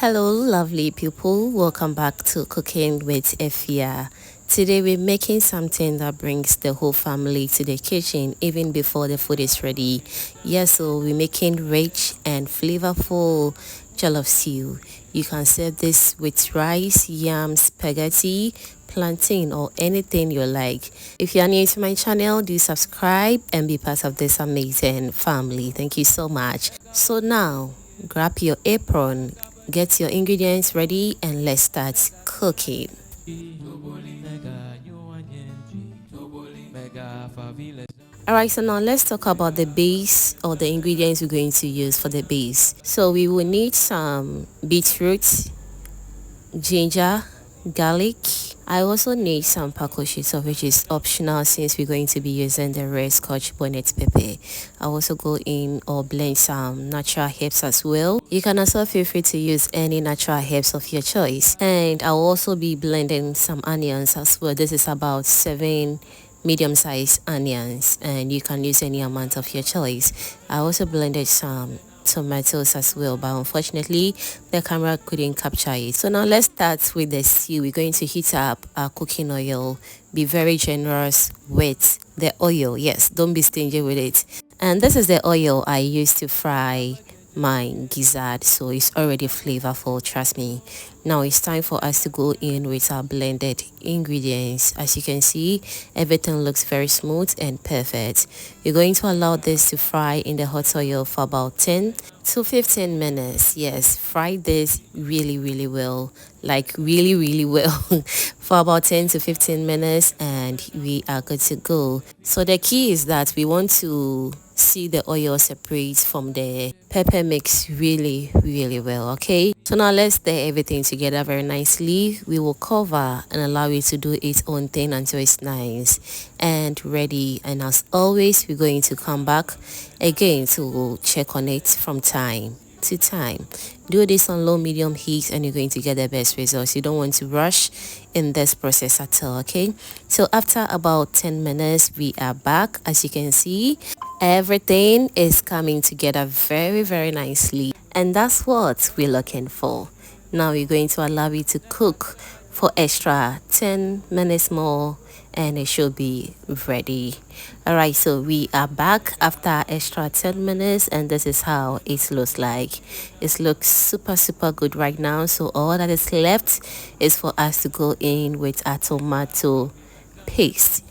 Hello, lovely people. Welcome back to Cooking with Efya. Today we're making something that brings the whole family to the kitchen even before the food is ready. Yes, so we're making rich and flavorful jollof stew. You can serve this with rice, yam, spaghetti, plantain, or anything you like. If you are new to my channel, do subscribe and be part of this amazing family. Thank you so much. So now grab your apron, get your ingredients ready, and let's start cooking. Alright, so now let's talk about the base or the ingredients we're going to use for the base. So we will need some beetroot, ginger, garlic. I also need some pakoshito, which is optional since we're going to be using the red scotch bonnet pepper. I'll also go in or blend some natural herbs as well. You can also feel free to use any natural herbs of your choice. And I'll also be blending some onions as well. This is about 7 medium-sized onions, and you can use any amount of your choice. I also blended some tomatoes as well, but unfortunately the camera couldn't capture it. So now let's start with the stew. We're going to heat up our cooking oil. Be very generous with the oil. Yes, don't be stingy with it. And this is the oil I used to fry my gizzard, so it's already flavorful, trust me. Now it's time for us to go in with our blended ingredients. As you can see, everything looks very smooth and perfect. You're going to allow this to fry in the hot oil for about 10 to 15 minutes. Yes, fry this really well, like really well for about 10 to 15 minutes, and we are good to go. So the key is that we want to see the oil separate from the pepper mix really well. Okay, so now let's stir everything together very nicely. We will cover and allow it to do its own thing until it's nice and ready. And as always, we're going to come back again to check on it from time to time. Do this on low medium heat and you're going to get the best results. You don't want to rush in this process at all. Okay, so after about 10 minutes we are back. As you can see, everything is coming together very nicely, and that's what we're looking for. Now we're going to allow it to cook for extra 10 minutes more and it should be ready. Alright, so we are back after extra 10 minutes and this is how it looks like. It looks super good right now. So all that is left is for us to go in with our tomato paste.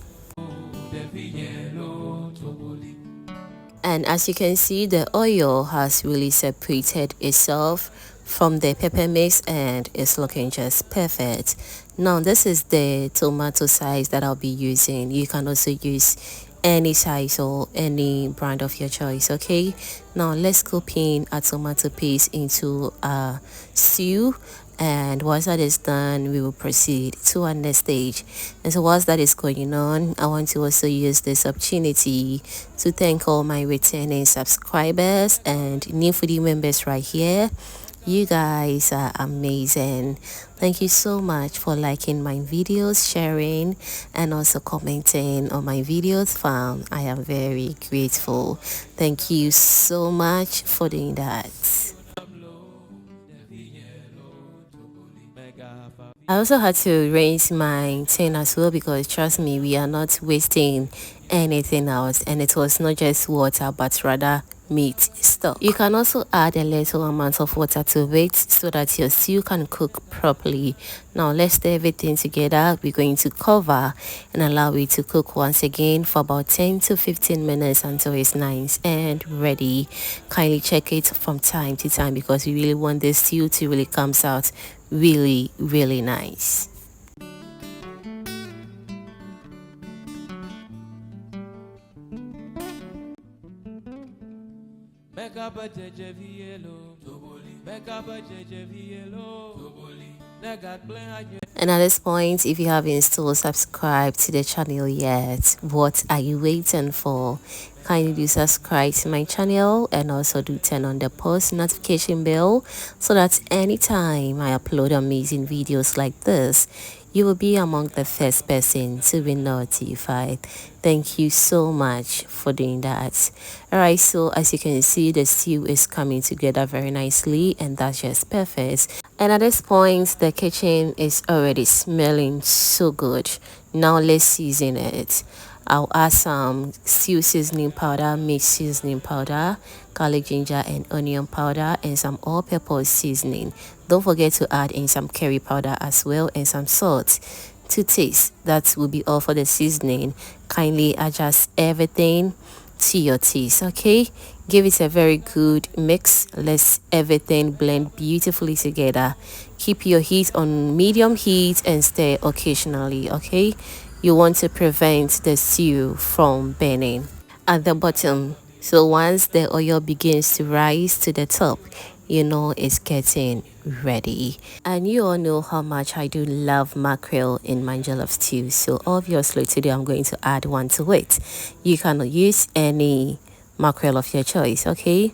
And as you can see, the oil has really separated itself from the pepper mix and it's looking just perfect. Now this is the tomato size that I'll be using. You can also use any size or any brand of your choice. Okay, now let's scoop in a tomato paste into a stew, and once that is done we will proceed to our next stage. And so whilst that is going on, I want to also use this opportunity to thank all my returning subscribers and new foodie members right here. You guys are amazing. Thank you so much for liking my videos, sharing, and also commenting on my videos, fam. I am very grateful. Thank you so much for doing that. I also had to rinse my tin as well because trust me, we are not wasting anything else, and it was not just water but rather meat stock. You can also add a little amount of water to it so that your stew can cook properly. Now let's stir everything together. We're going to cover and allow it to cook once again for about 10 to 15 minutes until it's nice and ready. Kindly check it from time to time because we really want this stew to really come out really nice. And at this point, if you haven't still subscribed to the channel yet, what are you waiting for? Kindly do subscribe to my channel and also do turn on the post notification bell so that anytime I upload amazing videos like this, you will be among the first person to be notified. Thank you so much for doing that. Alright, so as you can see, the stew is coming together very nicely, and that's just perfect. And at this point, the kitchen is already smelling so good. Now let's season it. I'll add some stew seasoning powder, meat seasoning powder, garlic, ginger, and onion powder, and some all-purpose seasoning. Don't forget to add in some curry powder as well, and some salt to taste. That will be all for the seasoning. Kindly adjust everything to your taste, okay? Give it a very good mix. Let everything blend beautifully together. Keep your heat on medium heat and stir occasionally, okay? You want to prevent the stew from burning. At the bottom, so once the oil begins to rise to the top, you know it's getting ready. And you all know how much I do love mackerel in my jollof stew, so obviously today I'm going to add one to it. You can use any mackerel of your choice, okay?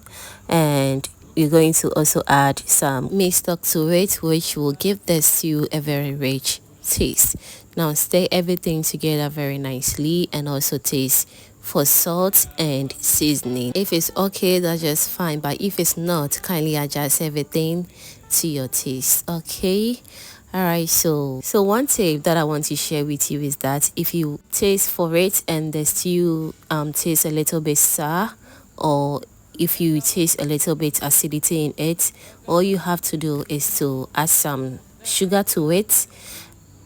And you're going to also add some meat stock to it, which will give the stew a very rich taste. Now stir everything together very nicely and also taste for salt and seasoning. If it's okay, that's just fine, but if it's not, kindly adjust everything to your taste, okay? Alright, so one tip that I want to share with you is that if you taste for it and the stew tastes a little bit sour, or if you taste a little bit acidity in it, all you have to do is to add some sugar to it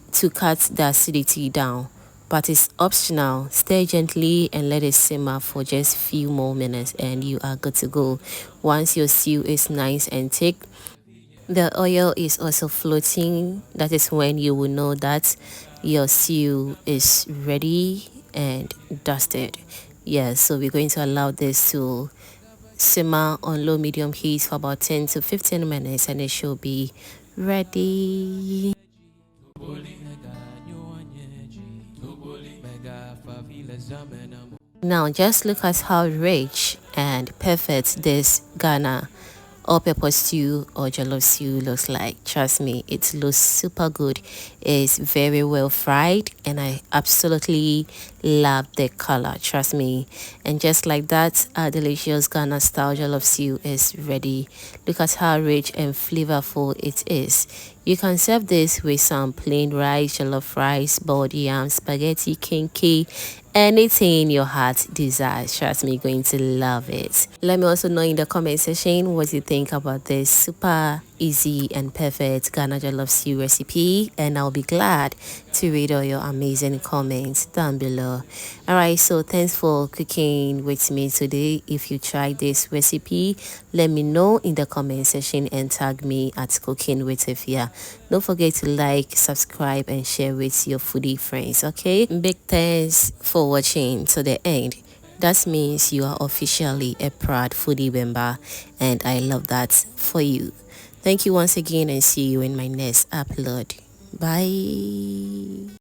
to cut the acidity down, but it's optional. Stir gently and let it simmer for just few more minutes and you are good to go. Once your stew is nice and thick, the oil is also floating, that is when you will know that your stew is ready and dusted. Yes, so we're going to allow this to simmer on low medium heat for about 10 to 15 minutes and it should be ready. Now just look at how rich and perfect this Ghana all-purpose stew or jollof stew looks like. Trust me, it looks super good. It's very well fried and I absolutely love the color, trust me. And just like that, our delicious Ghana-style Jollof Stew is ready. Look at how rich and flavorful it is. You can serve this with some plain rice, jollof rice, boiled yam, spaghetti, kinky, anything your heart desires. Trust me, you're going to love it. Let me also know in the comment section what you think about this super easy and perfect Ghana Jollof Stew recipe, and I'll be glad to read all your amazing comments down below. Alright, so thanks for cooking with me today. If you tried this recipe, let me know in the comment section and tag me at Cooking with Efya. Don't forget to like, subscribe, and share with your foodie friends, okay? Big thanks for watching to the end. That means you are officially a proud foodie member, and I love that for you. Thank you once again and see you in my next upload. Bye.